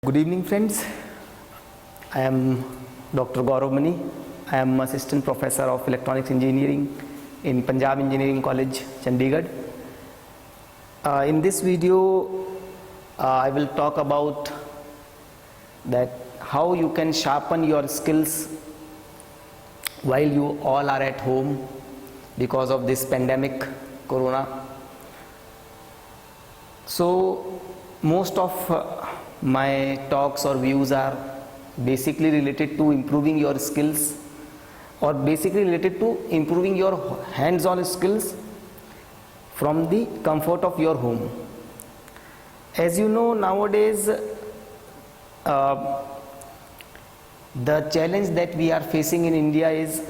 Good evening, friends. I am Dr. Gaurav Mani. I am Assistant Professor of Electronics Engineering in Punjab Engineering College, Chandigarh. In this video, I will talk about that how you can sharpen your skills while you all are at home because of this pandemic, Corona. So, most of my talks or views are basically related to improving your skills or basically related to improving your hands-on skills from the comfort of your home. As you know, nowadays the challenge that we are facing in India is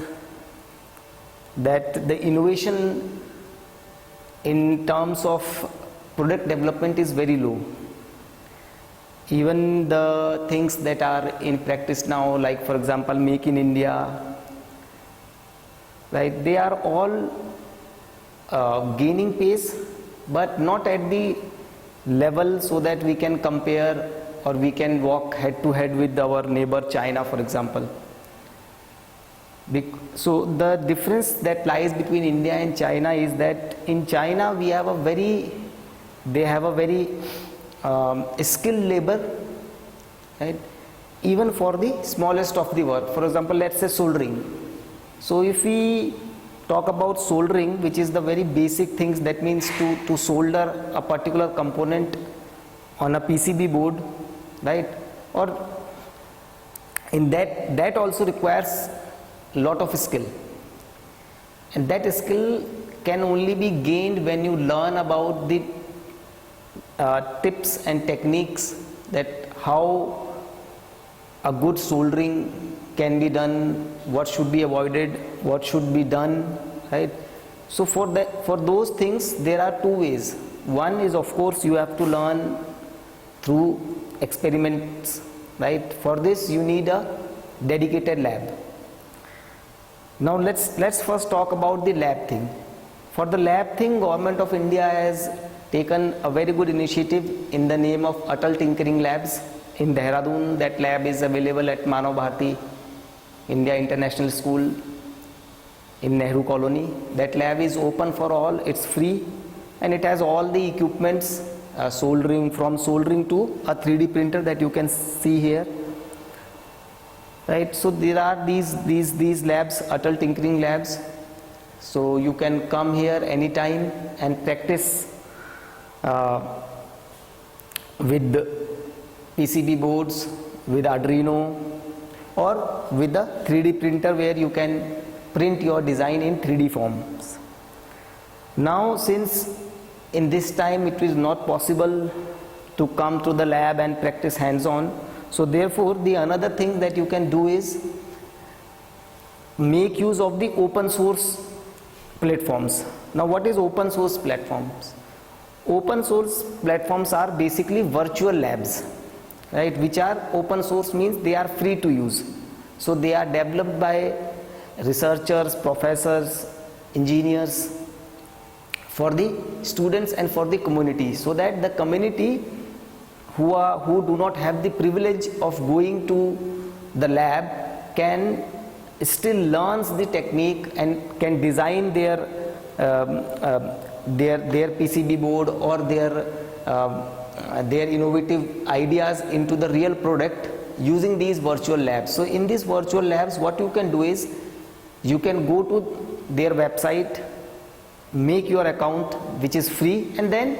that the innovation in terms of product development is very low. Even the things that are in practice now, like for example Make in India, right, they are all gaining pace, but not at the level so that we can compare or we can walk head to head with our neighbor China, for example. So the difference that lies between India and China is that in China they have a very skilled labor, right? Even for the smallest of the work. For example, let's say soldering. So if we talk about soldering, which is the very basic things, that means to solder a particular component on a PCB board, right? Or in that also requires a lot of skill. And that skill can only be gained when you learn about the tips and techniques, that how a good soldering can be done, what should be avoided, what should be done, right? So for those things there are two ways. One is, of course, you have to learn through experiments, right? For this you need a dedicated lab. Now let's first talk about the lab thing. For the lab thing, Government of India has taken a very good initiative in the name of Atal Tinkering Labs in Dehradun. That lab is available at Manav Bharati India International School in Nehru Colony. That lab is open for all, it's free, and it has all the equipments, from soldering to a 3D printer that you can see here, right? So there are these labs, Atal Tinkering Labs. So you can come here anytime and practice with PCB boards, with Arduino, or with a 3D printer where you can print your design in 3D forms. Now, since in this time it is not possible to come to the lab and practice hands-on, so therefore the another thing that you can do is make use of the open source platforms. Now, what is open source platforms? Open source platforms are basically virtual labs, right? Which are open source means they are free to use. So they are developed by researchers, professors, engineers, for the students and for the community, so that the community who do not have the privilege of going to the lab can still learn the technique and can design their PCB board or their innovative ideas into the real product using these virtual labs. So in these virtual labs, what you can do is you can go to their website, make your account, which is free, and then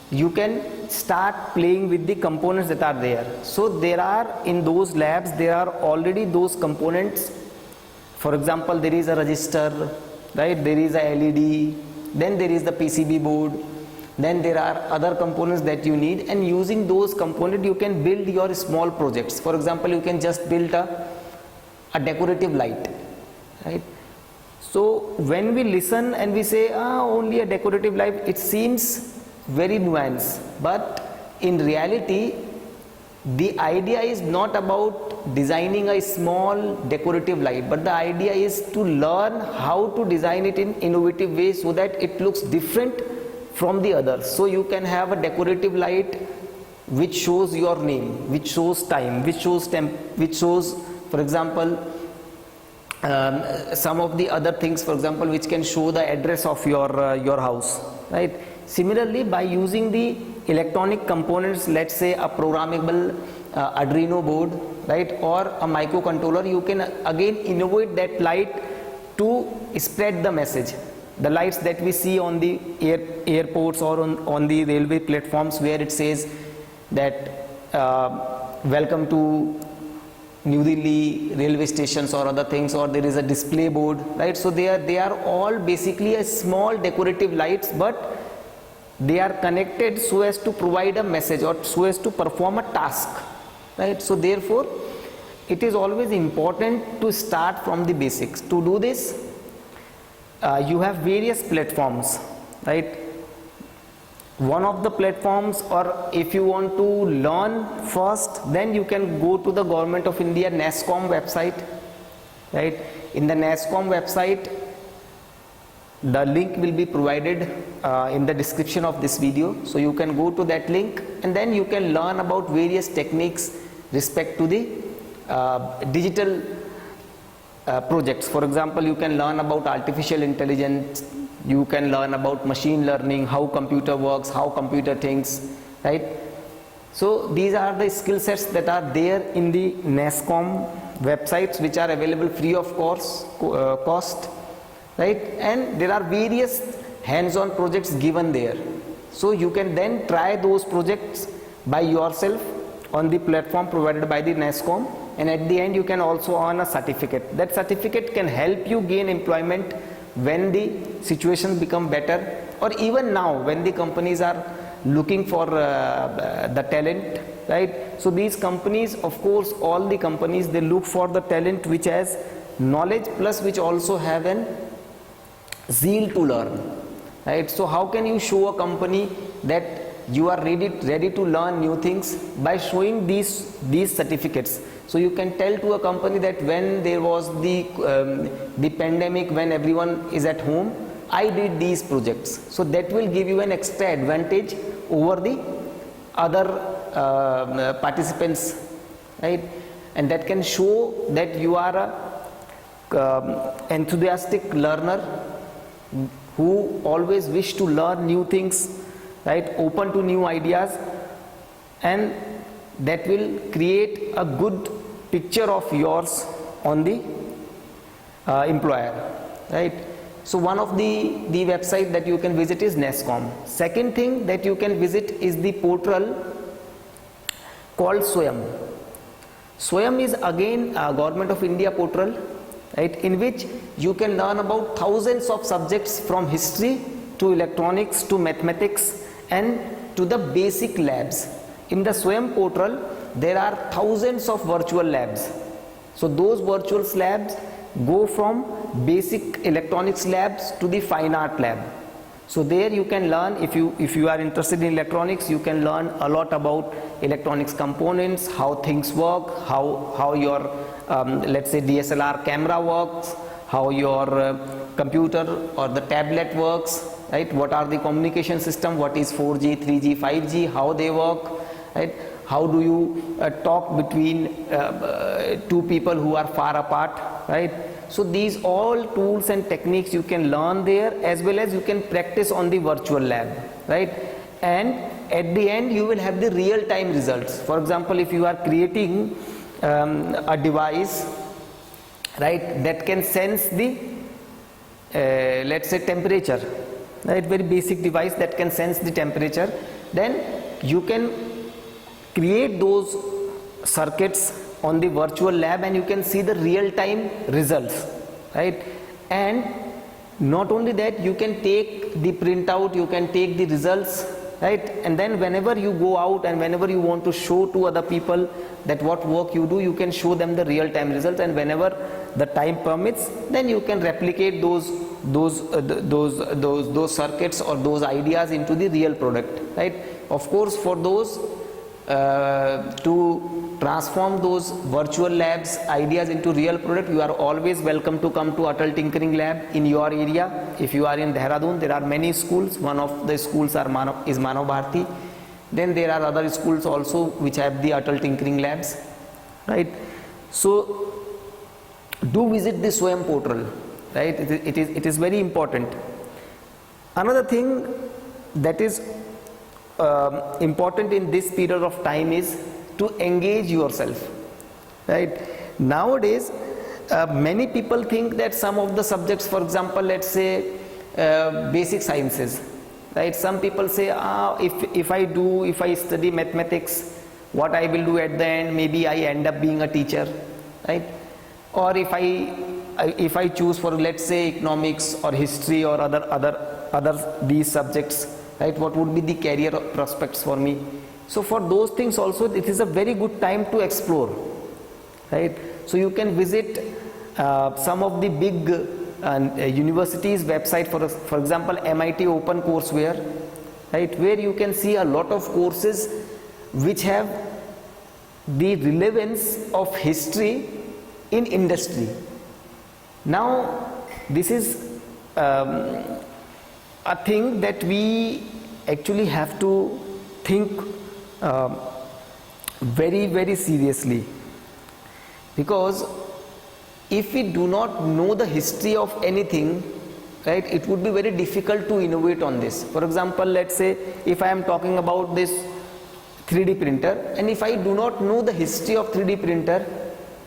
you can start playing with the components that are there. So there are, in those labs, there are already those components. For example, there is a resistor, right? There is a LED, then there is the PCB board, then there are other components that you need, and using those components you can build your small projects. For example, you can just build a decorative light, right? So when we listen and we say only a decorative light, it seems very nuanced, but in reality the idea is not about designing a small decorative light, but the idea is to learn how to design it in innovative ways so that it looks different from the others. So you can have a decorative light which shows your name, which shows time, which shows which shows, for example, some of the other things, for example, which can show the address of your house, right? Similarly, by using the electronic components, let's say a programmable Arduino board, right, or a microcontroller, you can again innovate that light to spread the message. The lights that we see on the airports or on the railway platforms, where it says that welcome to New Delhi railway stations or other things, or there is a display board, right? So they are all basically a small decorative lights, but they are connected so as to provide a message or so as to perform a task, right? So therefore it is always important to start from the basics. To do this, you have various platforms, right? One of the platforms, or if you want to learn first, then you can go to the Government of India NASSCOM website, right? In the NASSCOM website, the link will be provided in the description of this video, so you can go to that link and then you can learn about various techniques respect to the digital projects. For example, you can learn about artificial intelligence, you can learn about machine learning, how computer works, how computer thinks, right? So these are the skill sets that are there in the NASSCOM websites, which are available free of cost, right? And there are various hands-on projects given there, so you can then try those projects by yourself on the platform provided by the NASSCOM, and at the end you can also earn a certificate. That certificate can help you gain employment when the situations become better, or even now when the companies are looking for the talent, right? So these companies, of course, all the companies, they look for the talent which has knowledge plus which also have an zeal to learn, right? So how can you show a company that you are ready to learn new things? By showing these certificates. So you can tell to a company that when there was the pandemic, when everyone is at home, I did these projects. So that will give you an extra advantage over the other participants, right? And that can show that you are a enthusiastic learner who always wish to learn new things, right? Open to new ideas, and that will create a good picture of yours on the employer, right? So one of the website that you can visit is NASSCOM. Second thing that you can visit is the portal called SWAYAM. SWAYAM is again a Government of India portal, right, in which you can learn about thousands of subjects from history to electronics to mathematics and to the basic labs. In the SWAYAM portal, there are thousands of virtual labs. So those virtual labs go from basic electronics labs to the fine art lab. So there you can learn, if you are interested in electronics, you can learn a lot about electronics components, how things work, how your let's say DSLR camera works, how your computer or the tablet works, right? What are the communication system, what is 4G, 3G, 5G, how they work, right? How do you talk between two people who are far apart, right? So these all tools and techniques you can learn there, as well as you can practice on the virtual lab, right? And at the end you will have the real time results. For example, if you are creating a device, right, that can sense the let's say temperature, right? Very basic device that can sense the temperature, then you can create those circuits on the virtual lab and you can see the real time results, right? And not only that, you can take the printout, you can take the results, right? And then whenever you go out and whenever you want to show to other people that what work you do, you can show them the real time results, and whenever the time permits, then you can replicate those circuits or those ideas into the real product, right? Of course, for those to transform those virtual labs ideas into real product, you are always welcome to come to Atal Tinkering Lab in your area. If you are in Dehradun, there are many schools. One of the schools is Manav Bharati, Then there are other schools also which have the Atal Tinkering Labs, right? So do visit the SWAYAM portal, right? It is very important. Another thing that is important in this period of time is to engage yourself, right? Nowadays many people think that some of the subjects, for example, let's say basic sciences, right? Some people say, if I study mathematics, what I will do at the end, maybe I end up being a teacher, right? Or if I choose for, let's say, economics or history or other these subjects, right, what would be the career prospects for me? So for those things also, it is a very good time to explore, right? So you can visit some of the big universities website, for example MIT Open Courseware, right, where you can see a lot of courses which have the relevance of history in industry. Now this is a thing that we actually have to think very, very seriously, because if we do not know the history of anything, right, it would be very difficult to innovate on this. For example, let's say if I am talking about this 3D printer, and if I do not know the history of 3D printer,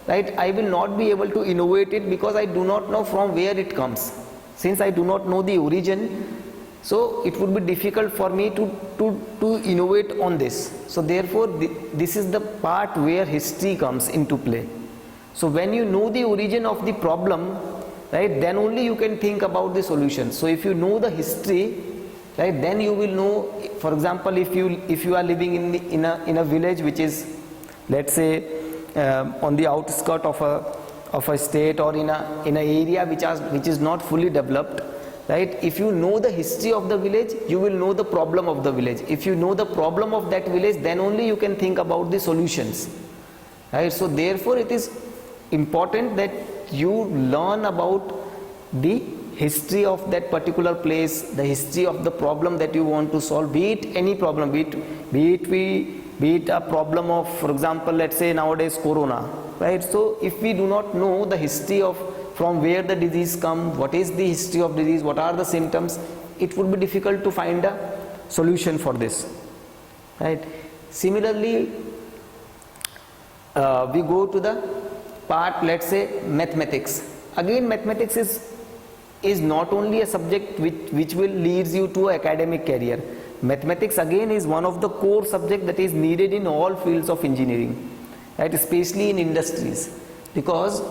right, I will not be able to innovate it, because I do not know from where it comes. Since I do not know the origin, so it would be difficult for me to innovate on this. So therefore this is the part where history comes into play. So when you know the origin of the problem, right, then only you can think about the solution. So if you know the history, right, then you will know. For example, if you are living in a village which is, let's say, on the outskirts of a state, or in an area which is not fully developed, right, if you know the history of the village, you will know the problem of the village. If you know the problem of that village, then only you can think about the solutions, right? So therefore it is important that you learn about the history of that particular place, the history of the problem that you want to solve, be it any problem, be it a problem of, for example, let's say nowadays corona, right? So if we do not know the history of from where the disease come, what is the history of disease, what are the symptoms, it would be difficult to find a solution for this, right? Similarly, we go to the part, let's say, mathematics. Again, mathematics is not only a subject which will lead you to an academic career. Mathematics again is one of the core subjects that is needed in all fields of engineering, right, especially in industries, because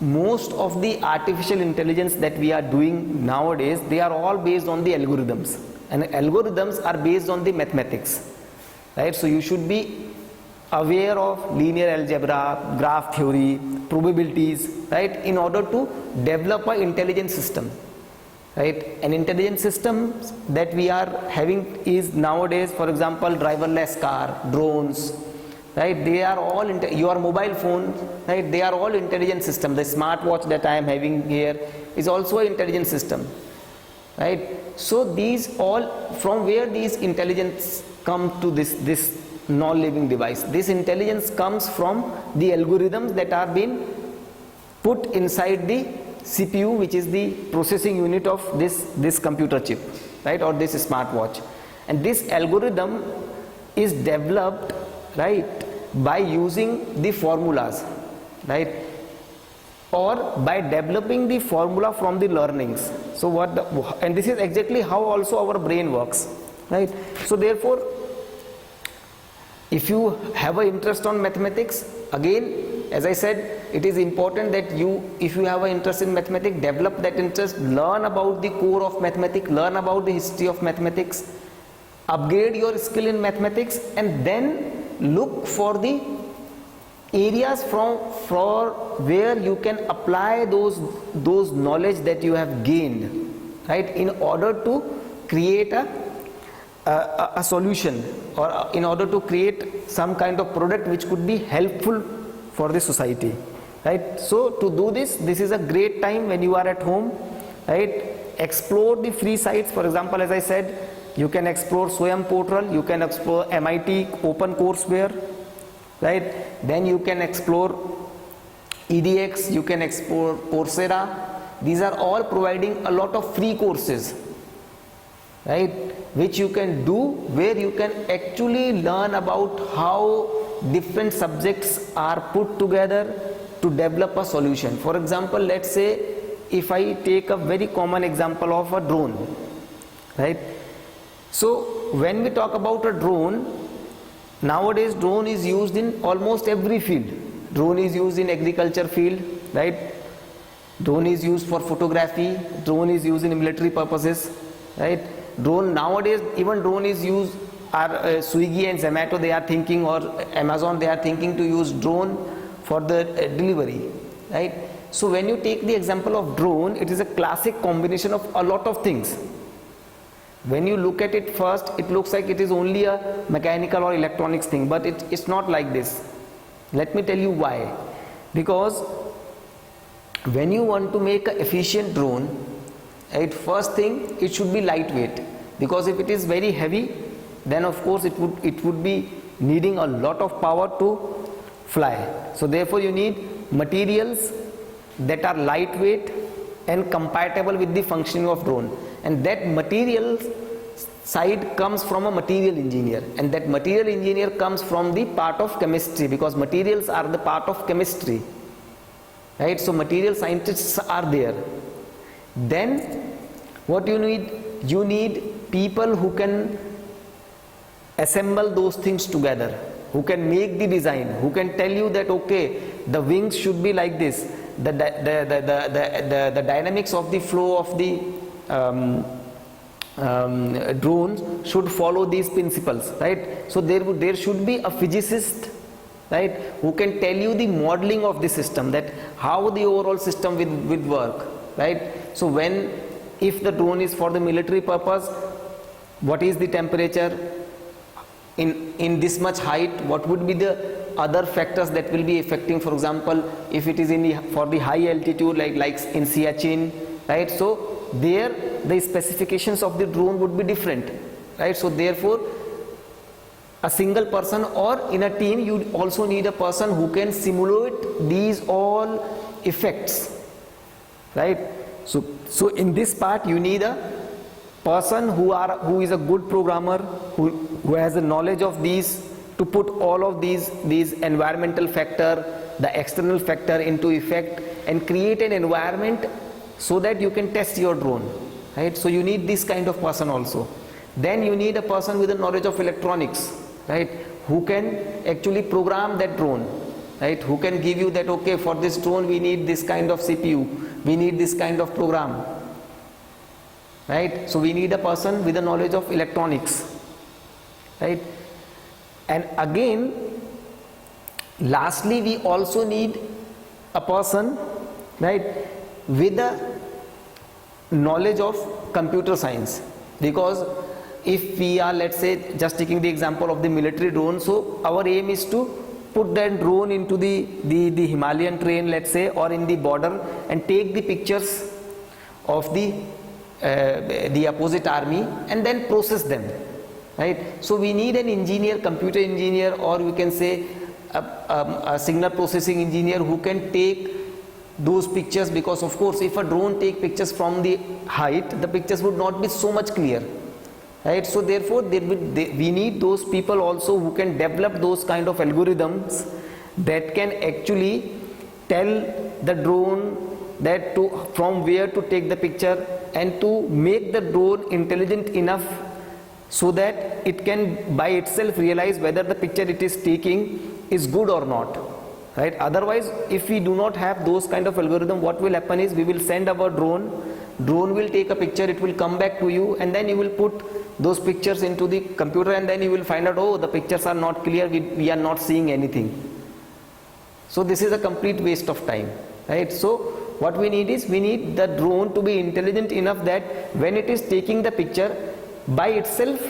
most of the artificial intelligence that we are doing nowadays, they are all based on the algorithms, and algorithms are based on the mathematics, right? So you should be aware of linear algebra, graph theory, probabilities, right, in order to develop an intelligent system, right? An intelligent system that we are having is nowadays, for example, driverless car, drones, right, they are all your mobile phone, right, they are all intelligent system. The smartwatch that I am having here is also an intelligent system, right? So these all, from where these intelligence come to this non-living device? This intelligence comes from the algorithms that are being put inside the CPU, which is the processing unit of this computer chip, right, or this smartwatch. And this algorithm is developed, right, by using the formulas, right, or by developing the formula from the learnings. So and this is exactly how also our brain works, right? So therefore, if you have an interest on mathematics, again, as I said, it is important that if you have an interest in mathematics, develop that interest, learn about the core of mathematics, learn about the history of mathematics, upgrade your skill in mathematics, and then look for the areas for where you can apply those knowledge that you have gained, right, in order to create a solution, or in order to create some kind of product which could be helpful for the society, right? So to do this is a great time when you are at home, right? Explore the free sites. For example, as I said, you can explore Swayam portal, you can explore MIT open courseware, right? Then you can explore EDX, you can explore Coursera. These are all providing a lot of free courses, right, which you can do, where you can actually learn about how different subjects are put together to develop a solution. For example, let's say if I take a very common example of a drone, right? So when we talk about a drone, nowadays drone is used in almost every field. Drone is used in agriculture field, right? Drone is used for photography, drone is used in military purposes, right? Drone nowadays, even drone is used, Swiggy and Zomato, they are thinking, or Amazon, they are thinking to use drone for the delivery, right? So when you take the example of drone, it is a classic combination of a lot of things. When you look at it first, it looks like it is only a mechanical or electronics thing, but it's not like this. Let me tell you why. Because when you want to make an efficient drone, right, first thing, it should be lightweight, because if it is very heavy, then of course it would be needing a lot of power to fly. So therefore you need materials that are lightweight and compatible with the functioning of drone, and that material side comes from a material engineer, and that material engineer comes from the part of chemistry, because materials are the part of chemistry, right? So material scientists are there. Then what you need people who can assemble those things together, who can make the design, who can tell you that okay, the wings should be like this, the dynamics of the flow of the drones should follow these principles, right? So there should be a physicist, right, who can tell you the modeling of the system, that how the overall system will work, right? So if the drone is for the military purpose, what is the temperature in this much height, what would be the other factors that will be affecting, for example, if it is for the high altitude, like in Siachen, right? So there the specifications of the drone would be different, right? So therefore a single person, or in a team you also need a person who can simulate these all effects, right? So in this part you need a person who is a good programmer, who has a knowledge of these, to put all of these environmental factor, the external factor into effect, and create an environment so that you can test your drone, right? So you need this kind of person also. Then you need a person with a knowledge of electronics, right, who can actually program that drone, right, who can give you that okay, for this drone we need this kind of CPU, we need this kind of program, right? So we need a person with a knowledge of electronics, right? And again, lastly, we also need a person, right, with a knowledge of computer science, because if we are, let's say, just taking the example of the military drone, so our aim is to put that drone into the Himalayan terrain, let's say, or in the border, and take the pictures of the opposite army and then process them, right? So we need an engineer, computer engineer, or we can say a signal processing engineer who can take those pictures, because of course if a drone take pictures from the height, the pictures would not be so much clear, right? So therefore we need those people also who can develop those kind of algorithms that can actually tell the drone that from where to take the picture, and to make the drone intelligent enough so that it can by itself realize whether the picture it is taking is good or not, right? Otherwise, if we do not have those kind of algorithm, what will happen is we will send our drone will take a picture, it will come back to you, and then you will put those pictures into the computer, and then you will find out, oh, the pictures are not clear, we are not seeing anything. So this is a complete waste of time, right? So what we need is, we need the drone to be intelligent enough that when it is taking the picture, by itself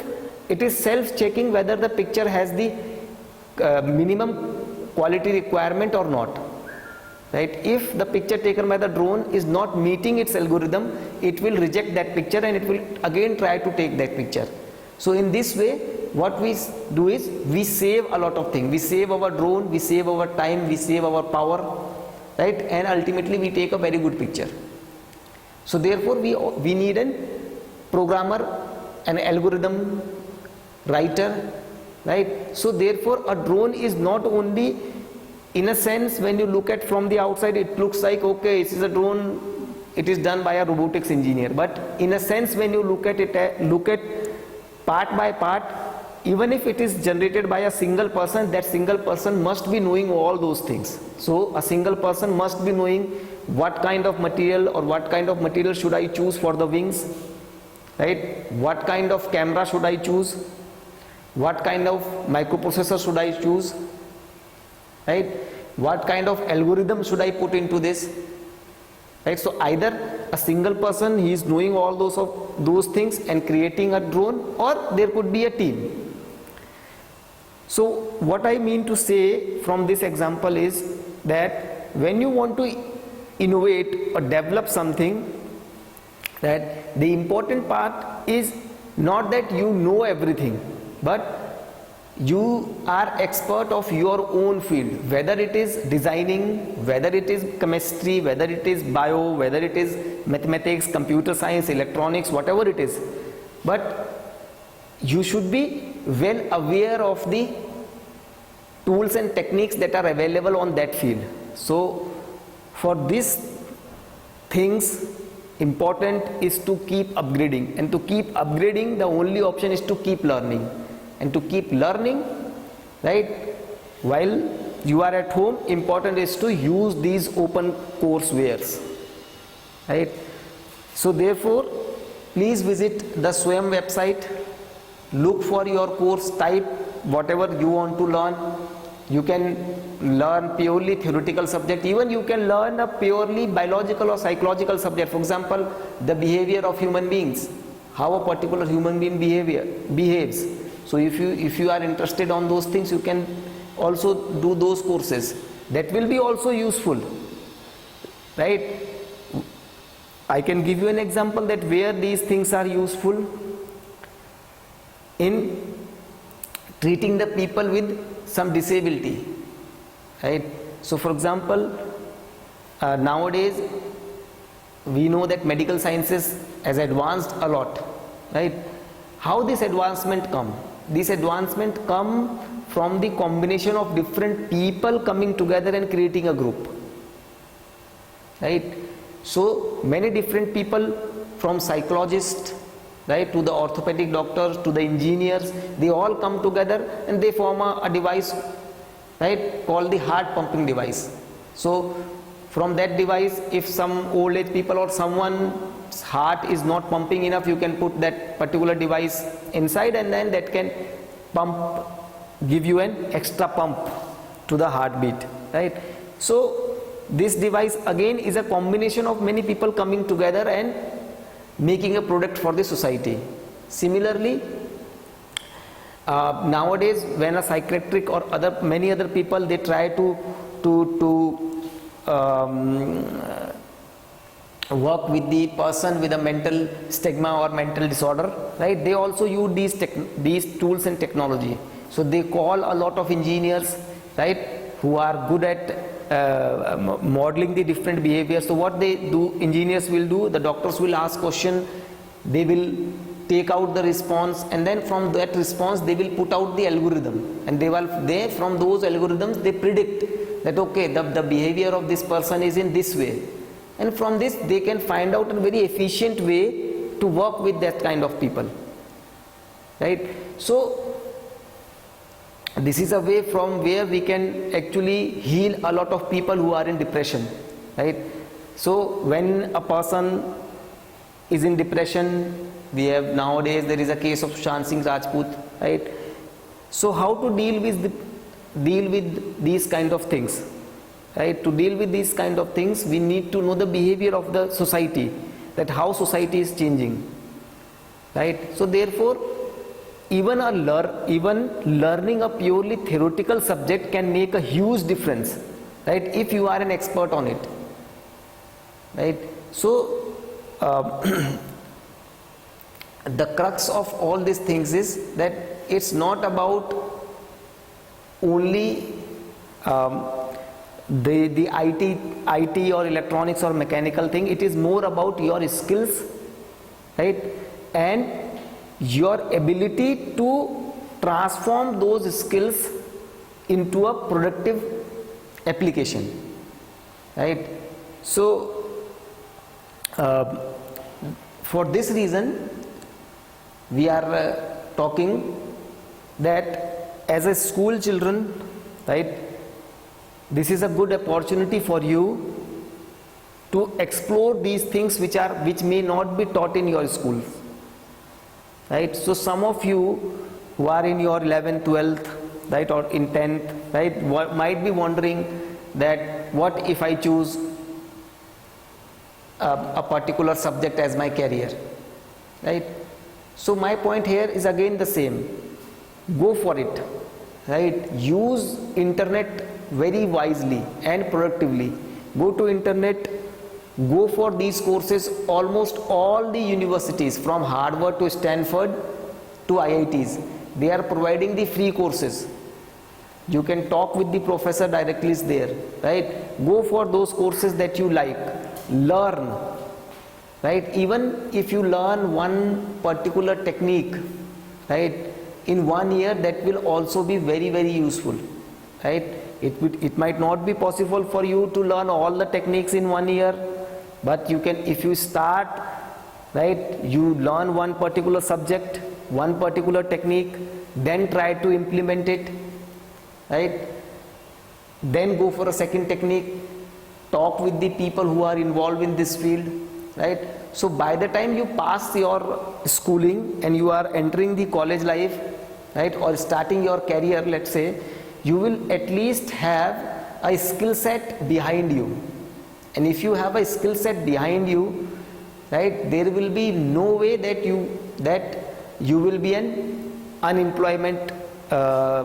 it is self-checking whether the picture has the minimum quality requirement or not, right? If the picture taken by the drone is not meeting its algorithm, it will reject that picture and it will again try to take that picture. So in this way, what we do is we save a lot of things. We save our drone, we save our time, we save our power, right? And ultimately we take a very good picture. So therefore we need a programmer, an algorithm writer, right? So therefore a drone is not only, in a sense, when you look at from the outside, it looks like, okay, this is a drone, it is done by a robotics engineer. But in a sense, when you look at it, look at part by part, even if it is generated by a single person, that single person must be knowing all those things. So a single person must be knowing what kind of material or what kind of material should I choose for the wings, right? What kind of camera should I choose? What kind of microprocessor should I choose? Right? What kind of algorithm should I put into this? Right? So either a single person, he is knowing all those things and creating a drone, or there could be a team. So what I mean to say from this example is that when you want to innovate or develop something, that the important part is not that you know everything, but you are expert of your own field, whether it is designing, whether it is chemistry, whether it is bio, whether it is mathematics, computer science, electronics, whatever it is. But you should be well aware of the tools and techniques that are available on that field. So for these things, important is to keep upgrading, and to keep upgrading, the only option is to keep learning. And to keep learning, right, while you are at home, important is to use these open coursewares, right? So therefore, please visit the Swayam website, look for your course type, whatever you want to learn. You can learn purely theoretical subject, even you can learn a purely biological or psychological subject. For example, the behavior of human beings, how a particular human being behaves. So if you are interested on those things, you can also do those courses. That will be also useful, right? I can give you an example that where these things are useful in treating the people with some disability, right? So for example, nowadays we know that medical sciences has advanced a lot, right? How this advancement come? This advancement come from the combination of different people coming together and creating a group, right? So many different people, from psychologists, right, to the orthopedic doctors, to the engineers, they all come together and they form a device, right, called the heart pumping device. So from that device, if some old age people or someone's heart is not pumping enough, you can put that particular device inside, and then that can pump, give you an extra pump to the heartbeat, right? So this device again is a combination of many people coming together and making a product for the society. Similarly, nowadays when a psychiatric or many other people, they try to work with the person with a mental stigma or mental disorder, right? They also use these tools and technology. So they call a lot of engineers, right, who are good at modeling the different behaviors. So what they do, engineers will do, the doctors will ask question, they will take out the response, and then from that response they will put out the algorithm, and they from those algorithms they predict that okay, the behavior of this person is in this way, and from this they can find out a very efficient way to work with that kind of people, right? So this is a way from where we can actually heal a lot of people who are in depression, right? So when a person is in depression, we have nowadays, there is a case of Sushant Singh Rajput, right? So how to deal with these kind of things, right? To deal with these kind of things, we need to know the behavior of the society, that how society is changing, right? So therefore, even learning a purely theoretical subject can make a huge difference, right, if you are an expert on it, right? So the crux of all these things is that it's not about only the IT or electronics or mechanical thing. It is more about your skills, right, and your ability to transform those skills into a productive application, right? So for this reason we are talking that as a school children, right, this is a good opportunity for you to explore these things which may not be taught in your school, right? So some of you who are in your 11th 12th, right, or in 10th, right, might be wondering that what if I choose a particular subject as my career, right? So my point here is again the same. Go for it, right? Use internet very wisely and productively. Go to internet, go for these courses. Almost all the universities from Harvard to Stanford to IITs, they are providing the free courses. You can talk with the professor directly there, right? Go for those courses that you like. Learn, right? Even if you learn one particular technique, right, in 1 year, that will also be very, very useful, right? It might not be possible for you to learn all the techniques in 1 year, but you can, if you start, right, you learn one particular subject, one particular technique, then try to implement it, right? Then go for a second technique, talk with the people who are involved in this field, right? So by the time you pass your schooling and you are entering the college life, right, or starting your career, let's say, you will at least have a skill set behind you. And if you have a skill set behind you, right, there will be no way that you will be an unemployment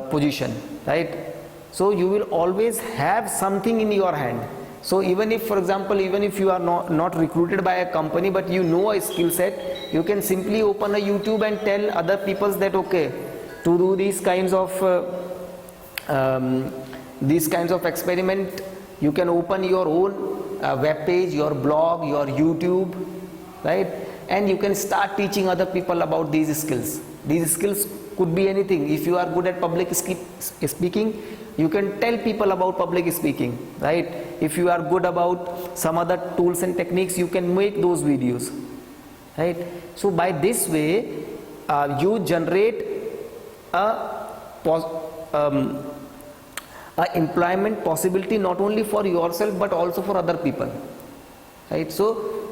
position, right? So you will always have something in your hand. So even if, for example, even if you are not recruited by a company, but you know a skill set, you can simply open a YouTube and tell other people that, okay, to do these kinds of experiment, you can open your own web page, your blog, your YouTube, right? And you can start teaching other people about these skills. These skills could be anything. If you are good at public speaking, you can tell people about public speaking, right? If you are good about some other tools and techniques, you can make those videos, right? So by this way, you generate a employment possibility not only for yourself but also for other people, right? So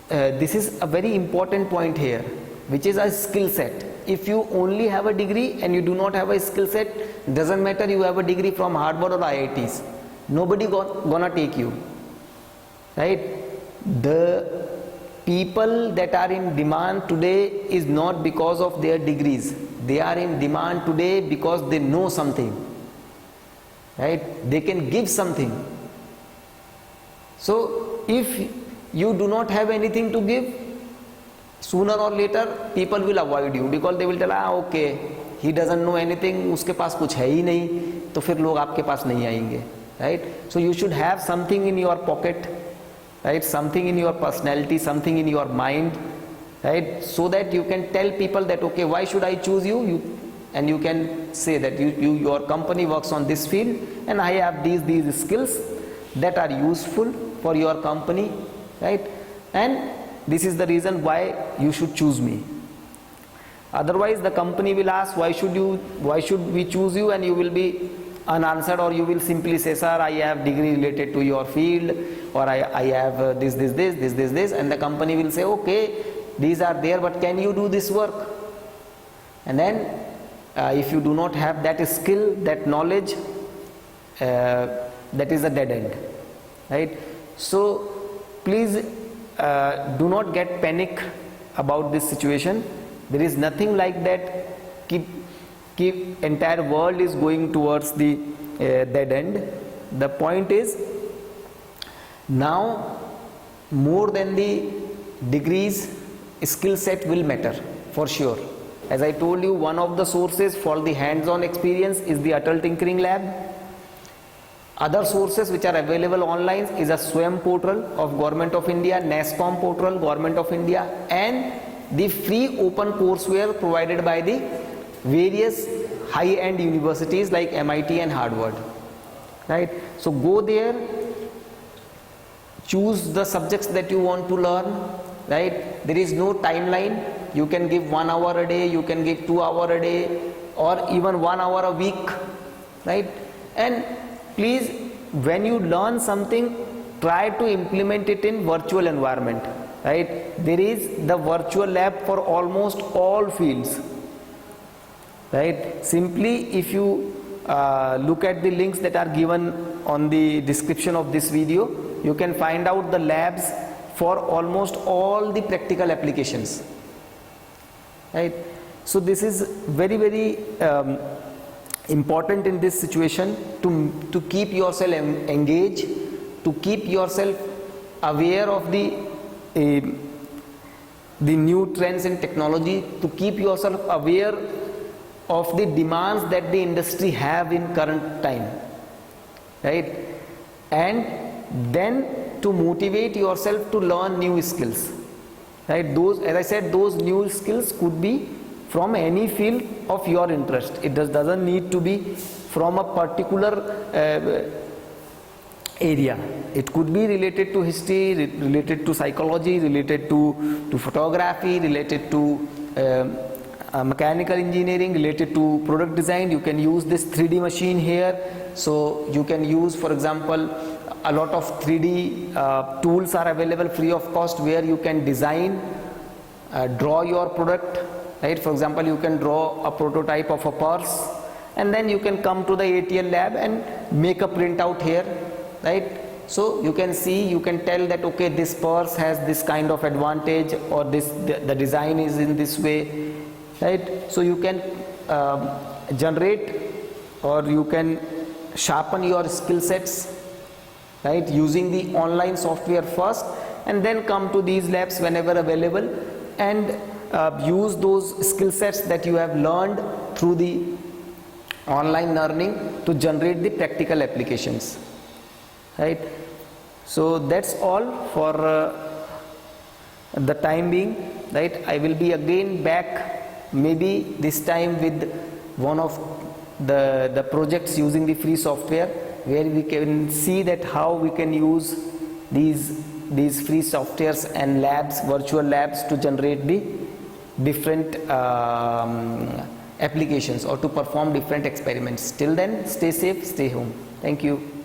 this is a very important point here, which is a skill set. If you only have a degree and you do not have a skill set, doesn't matter you have a degree from Harvard or IITs, nobody gonna take you, right? The people that are in demand today is not because of their degrees. They are in demand today because they know something, right? They can give something. So if you do not have anything to give, sooner or later people will avoid you because they will tell, okay, he doesn't know anything, उसके पास कुछ है ही नहीं, तो फिर लोग आपके पास नहीं आएंगे, right? So you should have something in your pocket, right? Something in your personality, something in your mind, right? So that you can tell people that, okay, why should I choose you? And you can say that your company works on this field and I have these skills that are useful for your company, right? And this is the reason why you should choose me. Otherwise the company will ask, why should we choose you, and you will be unanswered, or you will simply say, sir, I have degree related to your field, or I have this, and the company will say, okay, these are there, but can you do this work? And then if you do not have that skill, that knowledge, that is a dead end, right? So please do not get panic about this situation. There is nothing like that. Keep entire world is going towards the dead end. The point is, now more than the degrees, skill set will matter for sure. As I told you, one of the sources for the hands-on experience is the Atal Tinkering Lab. Other sources which are available online is a SWAYAM portal of Government of India, NASSCOM portal, Government of India, and the free open courseware provided by the various high-end universities like MIT and Harvard. Right? So go there, choose the subjects that you want to learn. Right? There is no timeline. You can give 1 hour a day, you can give 2 hours a day, or even 1 hour a week. Right? And please, when you learn something, try to implement it in virtual environment. Right? There is the virtual lab for almost all fields. Right? Simply, if you look at the links that are given on the description of this video, you can find out the labs for almost all the practical applications. Right? So this is very important in this situation to keep yourself engaged, to keep yourself aware of the new trends in technology, to keep yourself aware of the demands that the industry have in current time, right? And then to motivate yourself to learn new skills, right? Those, as I said, those new skills could be from any field of your interest. It doesn't need to be from a particular area. It could be related to history, related to psychology, related to photography, related to mechanical engineering, related to product design. You can use this 3D machine here. So you can use, for example, a lot of 3D tools are available free of cost where you can design, draw your product. Right? For example, you can draw a prototype of a purse, and then you can come to the ATL lab and make a printout here. Right? So you can see, you can tell that okay, this purse has this kind of advantage, or the design is in this way. Right? So you can generate, or you can sharpen your skill sets, right, using the online software first, and then come to these labs whenever available, and use those skill sets that you have learned through the online learning to generate the practical applications. Right? So that's all for the time being. Right? I will be again back, maybe this time with one of the projects using the free software, where we can see that how we can use these free softwares and labs, virtual labs, to generate the different applications or to perform different experiments. Till then, stay safe, stay home. Thank you.